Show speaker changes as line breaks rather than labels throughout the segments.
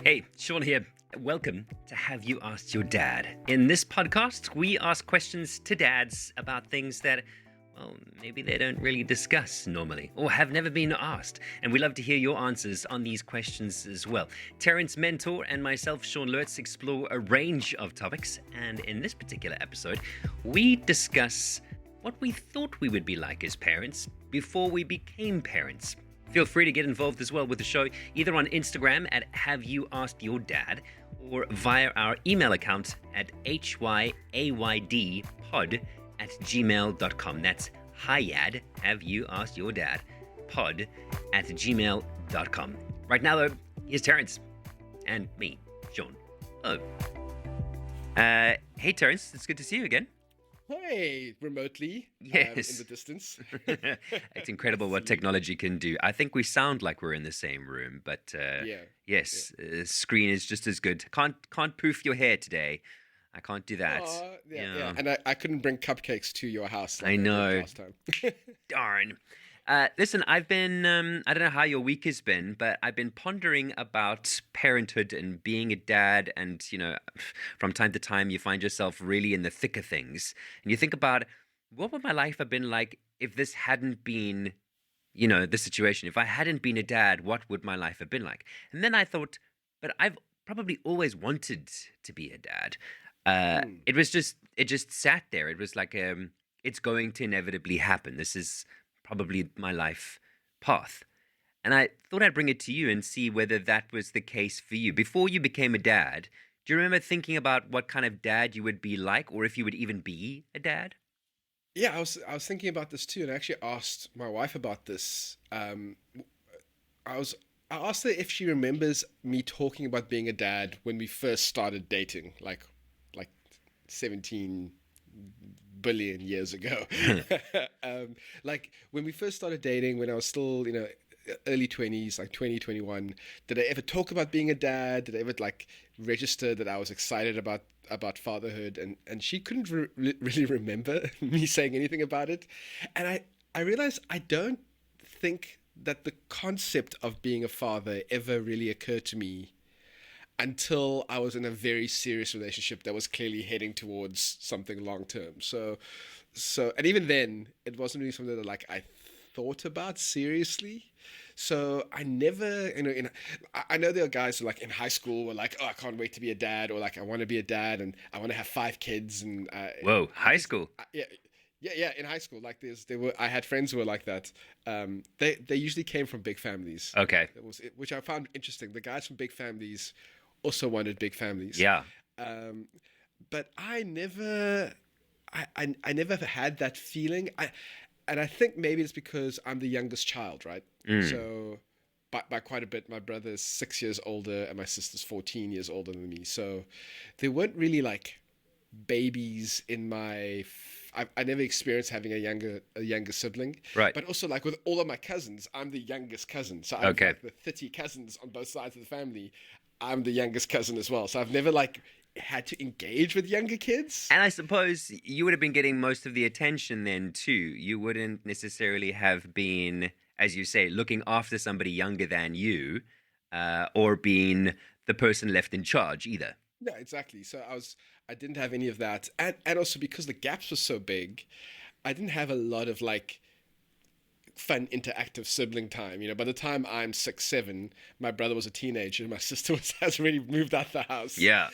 Hey, Sean here. Welcome to Have You Asked Your Dad? In this podcast, we ask questions to dads about things that, well, maybe they don't really discuss normally or have never been asked. And we love to hear your answers on these questions as well. Terrence Mentor and myself, Sean Lurtz, explore a range of topics. And in this particular episode, we discuss what we thought we would be like as parents before we became parents. Feel free to get involved as well with the show, either on Instagram at Have You Asked Your Dad, or via our email account at hyaydpod@gmail.com. That's hyad, Have You Asked Your Dad, pod@gmail.com. Right now, though, here's Terrence and me, Sean. Oh. Hey, Terrence, it's good to see you again.
Hey, remotely,
Yes.
in the distance.
It's incredible what technology can do. I think we sound like we're in the same room, but yes, screen is just as good. Can't poof your hair today. I can't do that.
Yeah. And I couldn't bring cupcakes to your house.
I know.
Last time.
Darn. Listen, I've been, I don't know how your week has been, but I've been pondering about parenthood and being a dad. And, from time to time, you find yourself really in the thick of things. And you think about, what would my life have been like if this hadn't been, the situation? If I hadn't been a dad, what would my life have been like? And then I thought, but I've probably always wanted to be a dad. It just sat there. It was like, it's going to inevitably happen. This is probably my life path. And I thought I'd bring it to you and see whether that was the case for you. Before you became a dad, do you remember thinking about what kind of dad you would be like, or if you would even be a dad?
Yeah, I was thinking about this too, and I actually asked my wife about this. I asked her if she remembers me talking about being a dad when we first started dating, like 17 billion years ago. Like when we first started dating, when I was still, early 20s, like 2021, did I ever talk about being a dad? Did I ever register that I was excited about fatherhood? And she couldn't really remember me saying anything about it. And I realized I don't think that the concept of being a father ever really occurred to me until I was in a very serious relationship that was clearly heading towards something long term. So, and even then, it wasn't really something that I thought about seriously. So I never, I know there are guys who in high school were like, oh, I can't wait to be a dad, or I want to be a dad and I want to have 5 kids. And
Whoa, high school.
Yeah. In high school, I had friends who were like that. They usually came from big families.
Okay.
Which I found interesting. The guys from big families also wanted big families.
Yeah.
But I never had that feeling. And I think maybe it's because I'm the youngest child, right? So by quite a bit. My brother's 6 years older and my sister's 14 years older than me. So there weren't really babies in my. I never experienced having a younger sibling.
Right.
But also with all of my cousins, I'm the youngest cousin. So I've the 30 cousins on both sides of the family. I'm the youngest cousin as well. So I've never had to engage with younger kids.
And I suppose you would have been getting most of the attention then too. You wouldn't necessarily have been, as you say, looking after somebody younger than you, or being the person left in charge either.
No, exactly. So I didn't have any of that. And also because the gaps were so big, I didn't have a lot of fun interactive sibling time. By the time I'm 6, 7, my brother was a teenager and my sister has already moved out the house.
Yeah.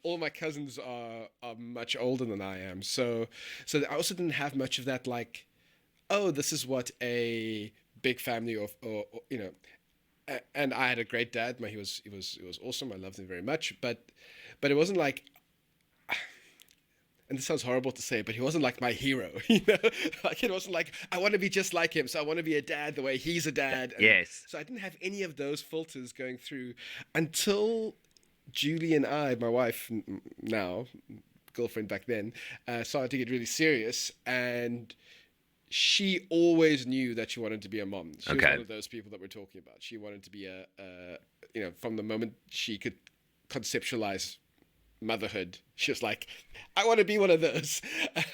All my cousins are much older than I am. So I also didn't have much of that oh, this is what a big family or and I had a great dad. He was awesome. I loved him very much, but it wasn't and this sounds horrible to say, but he wasn't my hero, it wasn't I want to be just like him, so I want to be a dad the way he's a dad. And
yes.
So I didn't have any of those filters going through until Julie and I, my wife now, girlfriend back then, started to get really serious, and she always knew that she wanted to be a mom. She was one of those people that we're talking about. She wanted to be from the moment she could conceptualize motherhood, she was like, I want to be one of those.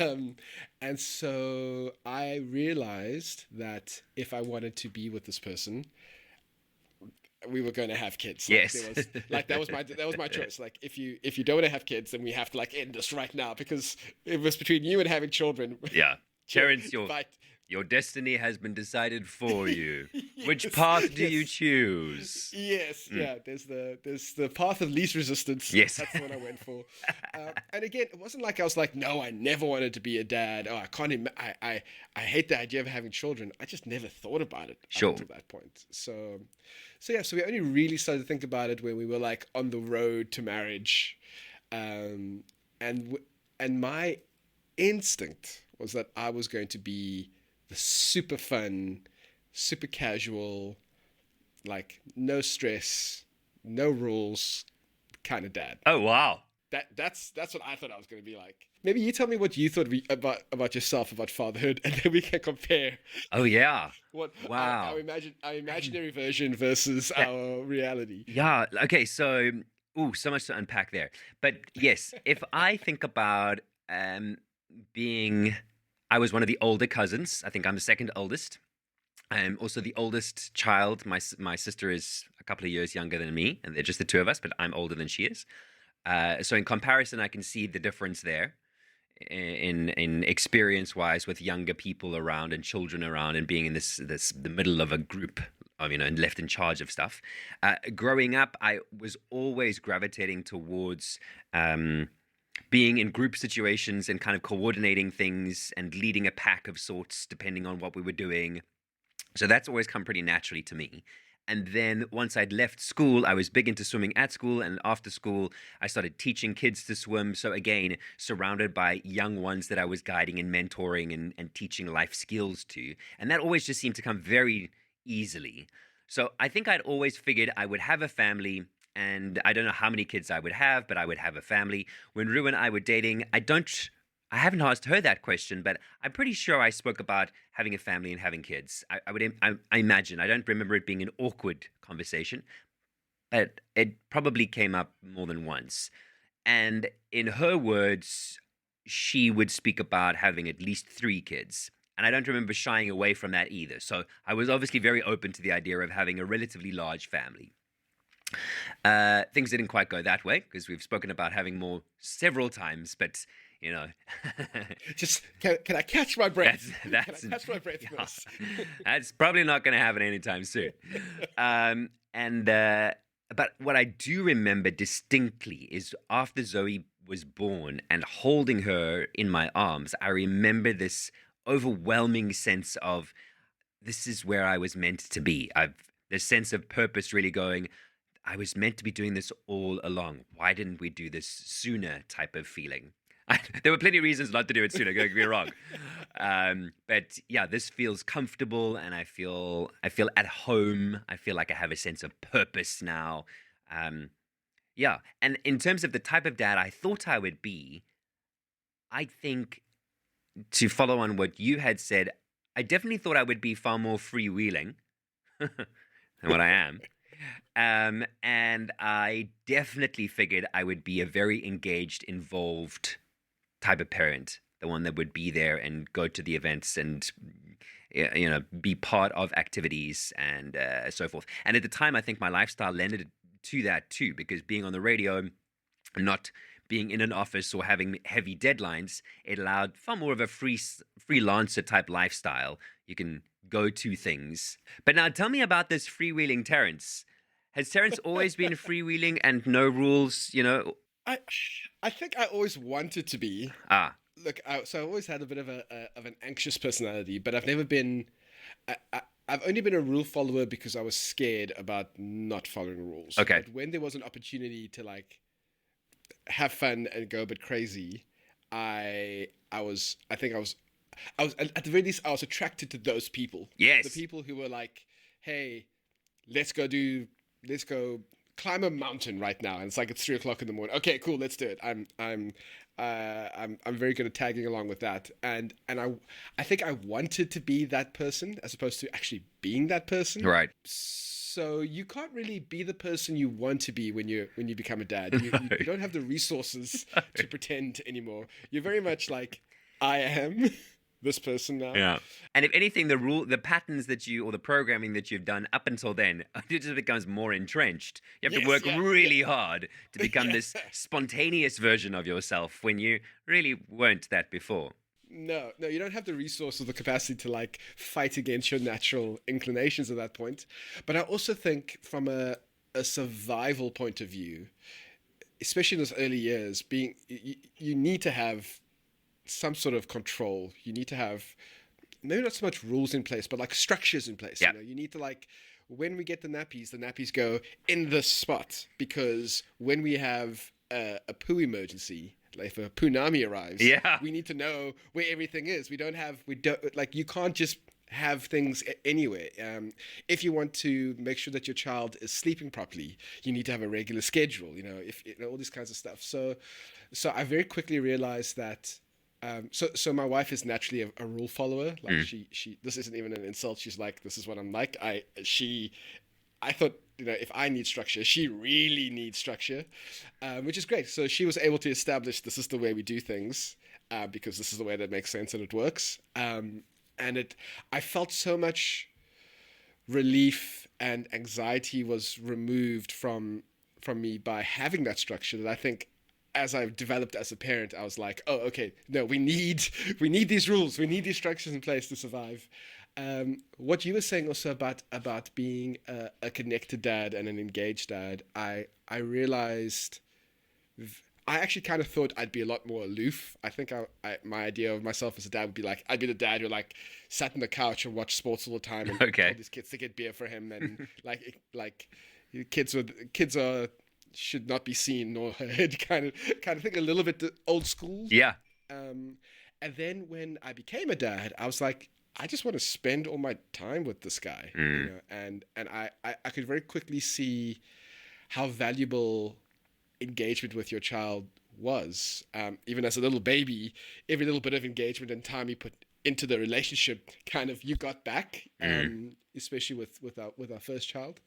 And so I realized that if I wanted to be with this person, we were going to have kids. Like
Yes.
there was like that was my choice. Like if you don't want to have kids, then we have to like end this right now because it was between you and having children.
Yeah. Terence,
Fight.
your destiny has been decided for you. Which
Yes,
path do you
yes.
choose?
Yes,
Mm.
yeah. There's the path of least resistance.
Yes.
That's the one I went for. And again, it wasn't like I was like, no, I never wanted to be a dad. Oh, I can't. I hate the idea of having children. I just never thought about it up
Sure.
until that point. So yeah. So we only really started to think about it when we were like on the road to marriage, um, and and my instinct was that I was going to be the super fun, super casual, like no stress, no rules kind of dad.
Oh, wow.
That's what I thought I was going to be like. Maybe you tell me what you thought about yourself, about fatherhood, and then we can compare
Oh, yeah.
what
Wow.
our imaginary version versus
That-
our reality.
Yeah. Okay. So, so much to unpack there. But yes, if I think about being, I was one of the older cousins. I think I'm the second oldest. I'm also the oldest child. My sister is a couple of years younger than me, and they're just the two of us, but I'm older than she is. So in comparison, I can see the difference there in experience wise with younger people around and children around and being in this the middle of a group of, and left in charge of stuff. Growing up, I was always gravitating towards being in group situations and kind of coordinating things and leading a pack of sorts depending on what we were doing. So that's always come pretty naturally to me. And then once I'd left school, I was big into swimming at school. And after school, I started teaching kids to swim. So again, surrounded by young ones that I was guiding and mentoring and teaching life skills to. And that always just seemed to come very easily. So I think I'd always figured I would have a family. And I don't know how many kids I would have, but I would have a family. When Rue and I were dating, I haven't asked her that question, but I'm pretty sure I spoke about having a family and having kids. I imagine. I don't remember it being an awkward conversation, but it probably came up more than once. And in her words, she would speak about having at least 3 kids. And I don't remember shying away from that either. So I was obviously very open to the idea of having a relatively large family. Things didn't quite go that way because we've spoken about having more several times, but you know,
Just can I catch my breath?
that's
Can I catch my breath
yeah,
first?
that's probably not going to happen anytime soon. And but what I do remember distinctly is after Zoe was born and holding her in my arms, I remember this overwhelming sense of this is where I was meant to be. This sense of purpose really going. I was meant to be doing this all along. Why didn't we do this sooner? Type of feeling. There were plenty of reasons not to do it sooner. Don't get me wrong, but yeah, this feels comfortable, and I feel at home. I feel like I have a sense of purpose now. Yeah, and in terms of the type of dad I thought I would be, I think to follow on what you had said, I definitely thought I would be far more freewheeling than what I am. And I definitely figured I would be a very engaged, involved type of parent, the one that would be there and go to the events and be part of activities and so forth. And at the time, I think my lifestyle lended to that too, because being on the radio, not being in an office or having heavy deadlines, it allowed far more of a freelancer type lifestyle. You can go to things. But now tell me about this freewheeling Terence. Has Terence always been freewheeling and no rules,
I I think I always wanted to be.
Ah,
Look, so I always had a bit of an anxious personality, but I've never been. I've only been a rule follower because I was scared about not following rules.
okay.
But when there was an opportunity to like have fun and go a bit crazy, I was at the very least I was attracted to those people.
Yes.
The people who were like, hey, let's go climb a mountain right now. And it's like it's 3 o'clock in the morning. Okay, cool, let's do it. I'm very good at tagging along with that. And I think I wanted to be that person as opposed to actually being that person.
Right.
So you can't really be the person you want to be when you become a dad. You don't have the resources to pretend anymore. You're very much like, I am this person now.
Yeah. And if anything, the patterns that or the programming that you've done up until then, it just becomes more entrenched. You have to
Yes,
work
yeah,
really
yeah.
hard to become
Yeah.
this spontaneous version of yourself when you really weren't that before.
No, no, you don't have the resource or the capacity to like fight against your natural inclinations at that point. But I also think from a survival point of view, especially in those early years, you need to have some sort of control. You need to have maybe not so much rules in place, but like structures in place.
Yeah.
You need to like when we get the nappies go in this spot because when we have a poo emergency, like if a punami arrives,
Yeah.
we need to know where everything is. We don't like you can't just have things anywhere. If you want to make sure that your child is sleeping properly, you need to have a regular schedule. If all these kinds of stuff. So I very quickly realized that. So my wife is naturally a rule follower. Like she this isn't even an insult. She's like, this is what I'm like. I thought, if I need structure, she really needs structure, which is great. So she was able to establish this is the way we do things, because this is the way that makes sense and it works. I felt so much relief and anxiety was removed from me by having that structure that I think as I've developed as a parent, I was like, oh, okay, no, we need these rules, we need these structures in place to survive. What you were saying also about being a connected dad and an engaged dad, I realized I actually kind of thought I'd be a lot more aloof. I think my idea of myself as a dad would be like I'd be the dad who like sat on the couch and watched sports all the time and
Okay.
told his kids to get beer for him and like kids are should not be seen nor heard kind of thing, a little bit old school.
Yeah.
And then when I became a dad, I was like, I just want to spend all my time with this guy, and I could very quickly see how valuable engagement with your child was. Even as a little baby, every little bit of engagement and time you put into the relationship, kind of you got back, especially with our first child,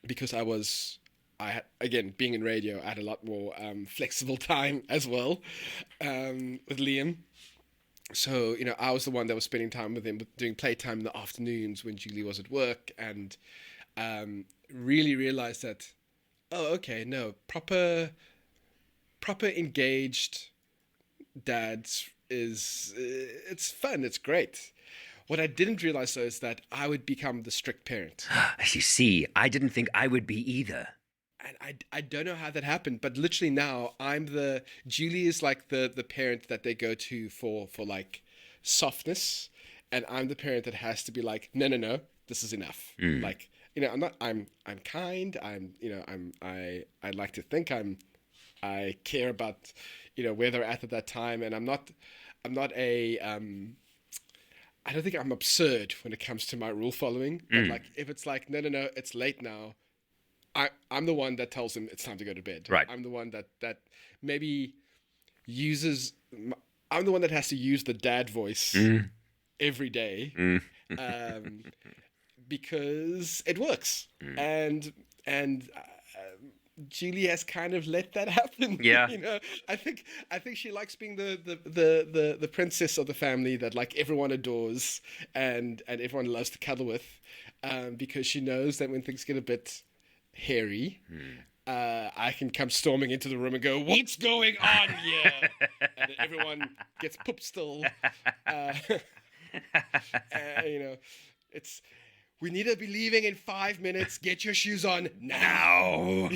because I had, again, being in radio, I had a lot more flexible time as well with Liam. So, I was the one that was spending time with him, doing playtime in the afternoons when Julie was at work, and really realized that, oh, okay, no, proper engaged dads it's fun, it's great. What I didn't realize, though, is that I would become the strict parent.
You see, I didn't think I would be either.
And I don't know how that happened, but literally now Julie is like the parent that they go to for like softness, and I'm the parent that has to be like, no, this is enough. Like, I'm kind, I like to think I care about, where they're at that time, and I'm not I don't think I'm absurd when it comes to my rule following, but like if it's like, no, it's late now, I'm the one that tells him it's time to go to bed.
Right.
I'm the one that maybe I'm the one that has to use the dad voice every day, because it works. And Julie has kind of let that happen.
Yeah.
I think she likes being the princess of the family that like everyone adores and everyone loves to cuddle with, because she knows that when things get a bit hairy, I can come storming into the room and go, "What's going on here?" And everyone gets poop still. It's we need to be leaving in 5 minutes. Get your shoes on now.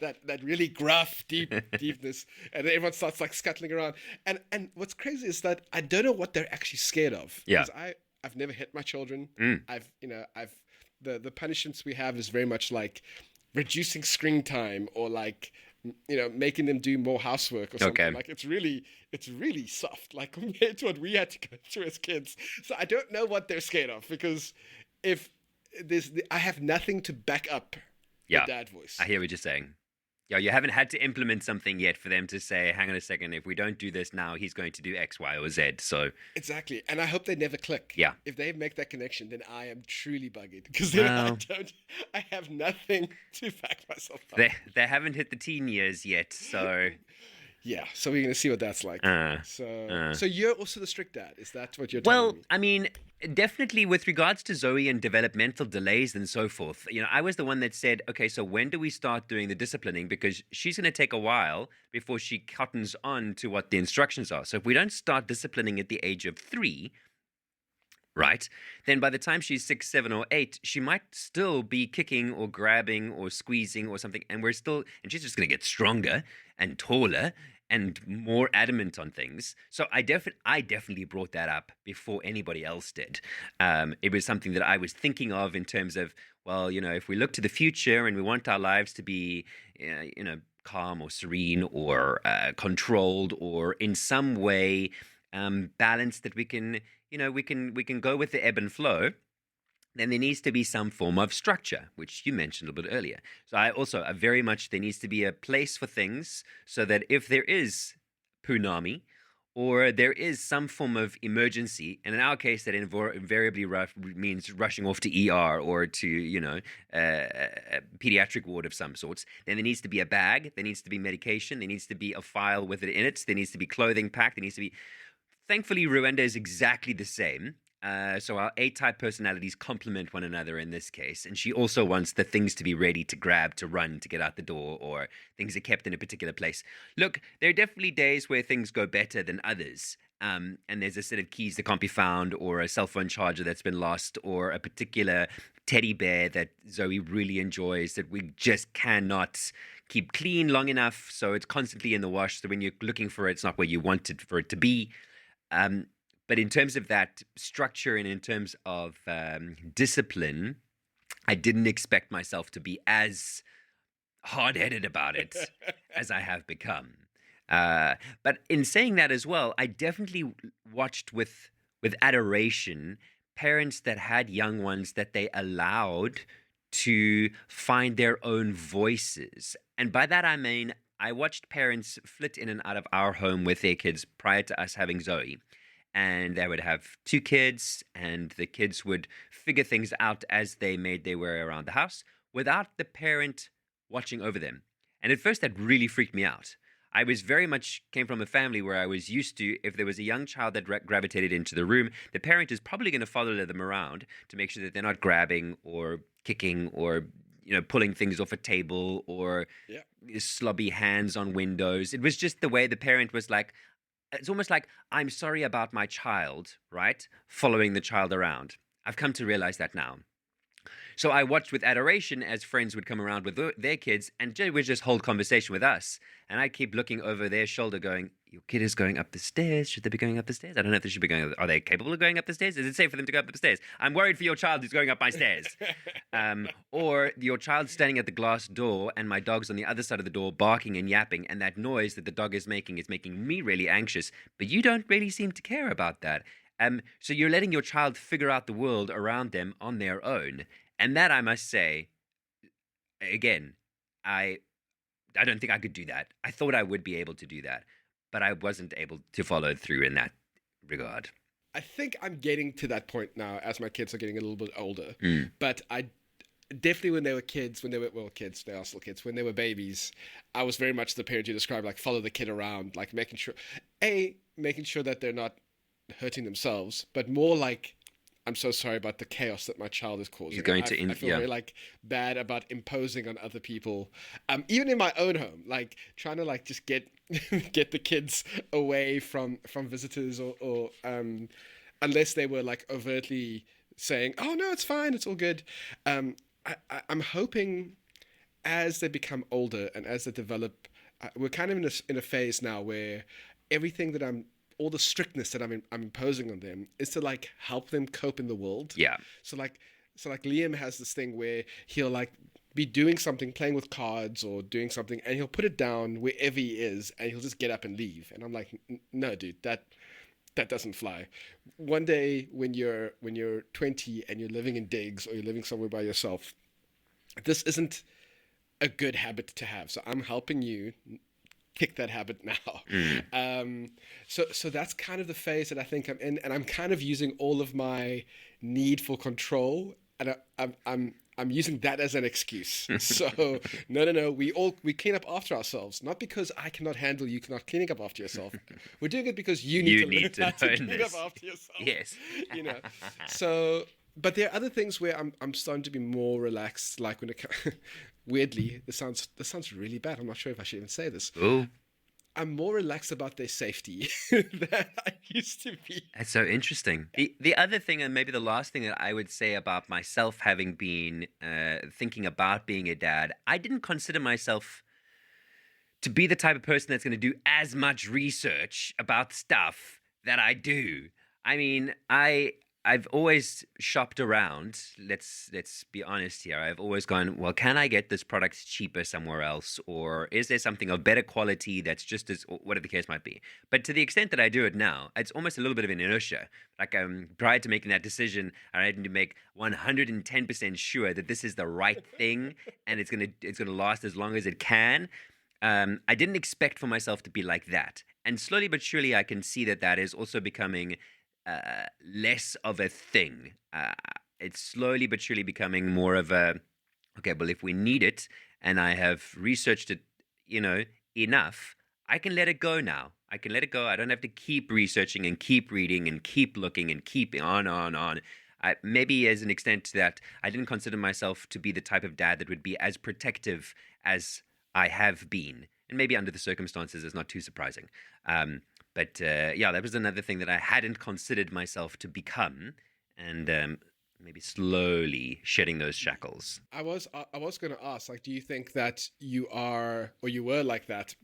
that really gruff deepness, and then everyone starts like scuttling around. And what's crazy is that I don't know what they're actually scared of.
Yeah.
Because I've never hit my children. The punishments we have is very much like reducing screen time or like making them do more housework or something.
Okay.
Like it's really soft, like compared to what we had to go through as kids. So I don't know what they're scared of, because if I have nothing to back up the dad voice.
I hear what you're saying. Yeah, you haven't had to implement something yet for them to say, hang on a second, if we don't do this now, he's going to do X, Y, or Z. So
exactly. And I hope they never click.
Yeah.
If they make that connection, then I am truly buggered, because then I have nothing to back myself up.
They haven't hit the teen years yet, so
Yeah, so we're gonna see what that's like.
Uh,
So,
uh.
so you're also the strict dad. Is that what you're telling
Well,
me?
I mean, definitely with regards to Zoe and developmental delays and so forth, I was the one that said, okay, so when do we start doing the disciplining? Because she's going to take a while before she cottons on to what the instructions are. So if we don't start disciplining at the age of 3, right, then by the time she's 6, 7, or 8, she might still be kicking or grabbing or squeezing or something, and she's just going to get stronger and taller and more adamant on things. So I definitely brought that up before anybody else did. It was something that I was thinking of in terms of, well, if we look to the future and we want our lives to be, calm or serene or controlled or in some way balanced, that we can go with the ebb and flow, then there needs to be some form of structure, which you mentioned a little bit earlier. So I very much, there needs to be a place for things so that if there is punami or there is some form of emergency, and in our case, that invariably means rushing off to ER or to, a pediatric ward of some sorts, then there needs to be a bag, there needs to be medication, there needs to be a file with it in it, there needs to be clothing packed, there needs to be. Thankfully, Rwanda is exactly the same. So our A-type personalities complement one another in this case, and she also wants the things to be ready to grab, to run, to get out the door, or things are kept in a particular place. Look, there are definitely days where things go better than others, and there's a set of keys that can't be found, or a cell phone charger that's been lost, or a particular teddy bear that Zoe really enjoys that we just cannot keep clean long enough, so it's constantly in the wash. So when you're looking for it, it's not where you want it for it to be. Um, but in terms of that structure and in terms of discipline, I didn't expect myself to be as hard headed about it as I have become. But in saying that as well, I definitely watched with adoration parents that had young ones that they allowed to find their own voices. And by that I mean I watched parents flit in and out of our home with their kids prior to us having Zoe. And they would have 2 kids, and the kids would figure things out as they made their way around the house without the parent watching over them. And at first, that really freaked me out. I was very much came from a family where I was used to, if there was a young child that gravitated into the room, the parent is probably going to follow them around to make sure that they're not grabbing or kicking or pulling things off a table or
Yeah.
slobby hands on windows. It was just the way the parent was like, it's almost like, I'm sorry about my child, right? Following the child around. I've come to realize that now. So I watched with adoration as friends would come around with their kids, and Jay would just hold conversation with us. And I keep looking over their shoulder going, your kid is going up the stairs. Should they be going up the stairs? I don't know if they should be going. Are they capable of going up the stairs? Is it safe for them to go up the stairs? I'm worried for your child who's going up my stairs. Or your child's standing at the glass door and my dog's on the other side of the door barking and yapping, and that noise that the dog is making me really anxious, but you don't really seem to care about that. So you're letting your child figure out the world around them on their own. And that, I must say, again, I I don't think I could do that. I thought I would be able to do that, but I wasn't able to follow through in that regard.
I think I'm getting to that point now as my kids are getting a little bit older.
Mm.
But I definitely, when they were kids, kids, they are still kids. When they were babies, I was very much the parent you described, like follow the kid around, like making sure that they're not hurting themselves, but more like, I'm so sorry about the chaos that my child is
He's
causing.
going
I feel
yeah.
very like bad about imposing on other people, even in my own home, like trying to like just get get the kids away from visitors or unless they were like overtly saying, "Oh no, it's fine, it's all good." I'm hoping as they become older and as they develop, we're kind of in a phase now where everything that all the strictness that I'm imposing on them is to like help them cope in the world.
Yeah.
So like Liam has this thing where he'll like be doing something, playing with cards or doing something, and he'll put it down wherever he is, and he'll just get up and leave. And I'm like, no, dude, that doesn't fly. One day when you're 20 and you're living in digs or you're living somewhere by yourself, this isn't a good habit to have. So I'm helping you kick that habit now.
Mm.
So that's kind of the phase that I think I'm in, and I'm kind of using all of my need for control, and I'm I'm using that as an excuse. So no. We clean up after ourselves, not because I cannot handle you not cleaning up after yourself. We're doing it because you need
You
to learn
need to
how to
learn
clean up
this.
after yourself.
Yes.
You know. So, but there are other things where I'm starting to be more relaxed. Like when it weirdly, this sounds really bad. I'm not sure if I should even say this.
Oh,
I'm more relaxed about their safety than I used to be.
that's so interesting. The other thing, and maybe the last thing that I would say about myself having been thinking about being a dad, I didn't consider myself to be the type of person that's going to do as much research about stuff that I do. I mean, I've always shopped around. Let's be honest here. I've always gone, well, can I get this product cheaper somewhere else, or is there something of better quality that's just as whatever the case might be? But to the extent that I do it now, it's almost a little bit of an inertia. Like prior to making that decision, I had to make 110% sure that this is the right thing and it's gonna last as long as it can. I didn't expect for myself to be like that. And slowly but surely, I can see that that is also becoming less of a thing. It's slowly but surely becoming more of a, okay, well, if we need it and I have researched it, enough, I can let it go now. I can let it go. I don't have to keep researching and keep reading and keep looking and keep on. Maybe as an extent to that, I didn't consider myself to be the type of dad that would be as protective as I have been. And maybe under the circumstances, it's not too surprising. But yeah, that was another thing that I hadn't considered myself to become. And maybe slowly shedding those shackles.
I was going to ask, like, do you think that you are or you were like that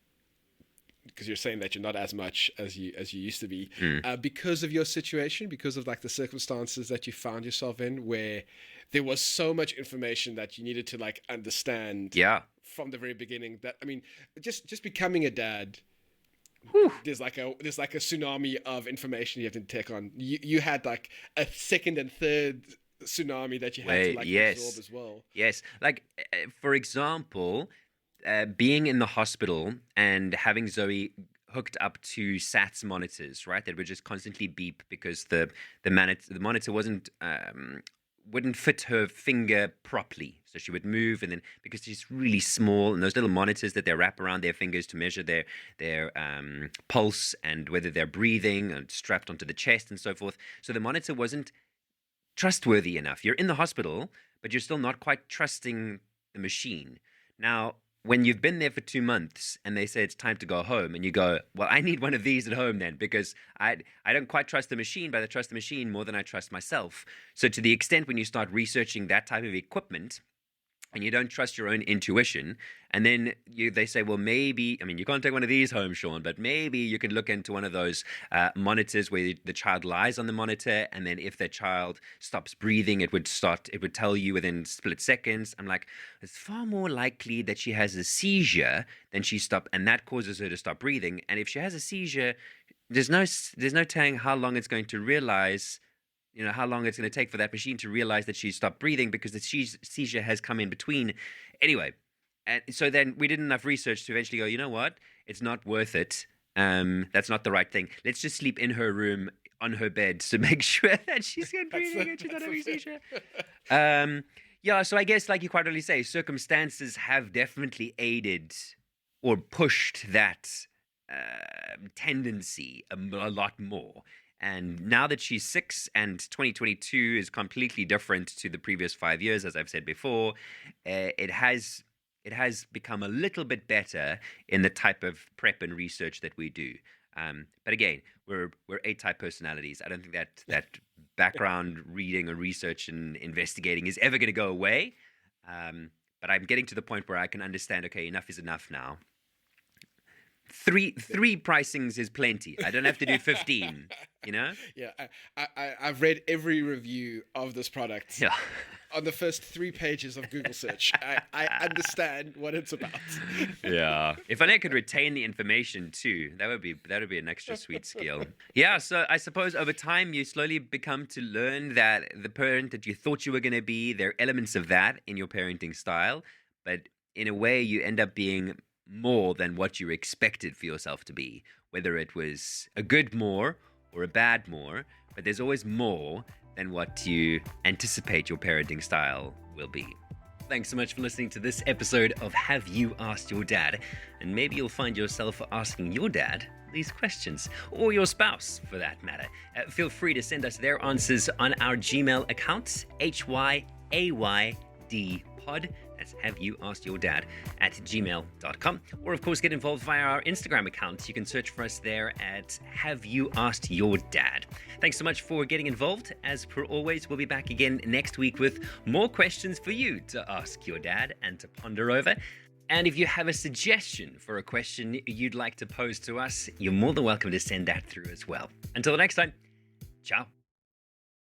because you're saying that you're not as much as you used to be because of your situation, because of like the circumstances that you found yourself in, where there was so much information that you needed to like understand
Yeah.
from the very beginning. That I mean, just becoming a dad.
Whew.
There's like a tsunami of information you have to take on. You had like a second and third tsunami that you had to
Wait,
like
yes.
absorb as well.
Yes. Like, for example, being in the hospital and having Zoe hooked up to SATS monitors, right? That would just constantly beep because the monitor wouldn't fit her finger properly. So she would move, and then because she's really small, and those little monitors that they wrap around their fingers to measure their pulse and whether they're breathing, and strapped onto the chest and so forth. So the monitor wasn't trustworthy enough. You're in the hospital, but you're still not quite trusting the machine. Now, when you've been there for 2 months and they say it's time to go home, and you go, well, I need one of these at home then, because I don't quite trust the machine, but I trust the machine more than I trust myself. So to the extent when you start researching that type of equipment, and you don't trust your own intuition, and then they say, well, maybe, I mean, you can't take one of these home, Sean, but maybe you can look into one of those monitors where the child lies on the monitor, and then if the child stops breathing, it would tell you within split seconds. I'm like, it's far more likely that she has a seizure than and that causes her to stop breathing. And if she has a seizure, there's no telling how long it's going to realize, how long it's going to take for that machine to realize that she's stopped breathing because the seizure has come in between. Anyway, and so then we did enough research to eventually go, you know what? It's not worth it. That's not the right thing. Let's just sleep in her room on her bed to make sure that she's good breathing and she's not having a seizure. Yeah, so I guess, like you quite rightly say, circumstances have definitely aided or pushed that tendency a lot more. And now that she's 6 and 2022 is completely different to the previous 5 years, as I've said before, it has become a little bit better in the type of prep and research that we do. But again, we're A-type personalities. I don't think that background reading or research and investigating is ever going to go away. But I'm getting to the point where I can understand, okay, enough is enough now. Three pricings is plenty. I don't have to do 15,
Yeah, I've read every review of this product.
Yeah.
On the first 3 pages of Google search. I understand what it's about.
Yeah. If I could retain the information too, that would be an extra sweet skill. Yeah, so I suppose over time you slowly become to learn that the parent that you thought you were going to be, there are elements of that in your parenting style, but in a way you end up being more than what you expected for yourself to be, whether it was a good more or a bad more, but there's always more than what you anticipate your parenting style will be. Thanks so much for listening to this episode of Have You Asked Your Dad? And maybe you'll find yourself asking your dad these questions, or your spouse for that matter. Feel free to send us their answers on our Gmail account, hyaydpod. That's Have You Asked Your Dad at gmail.com. Or, of course, get involved via our Instagram account. You can search for us there at Have You Asked Your Dad. Thanks so much for getting involved. As per always, we'll be back again next week with more questions for you to ask your dad and to ponder over. And if you have a suggestion for a question you'd like to pose to us, you're more than welcome to send that through as well. Until next time, ciao.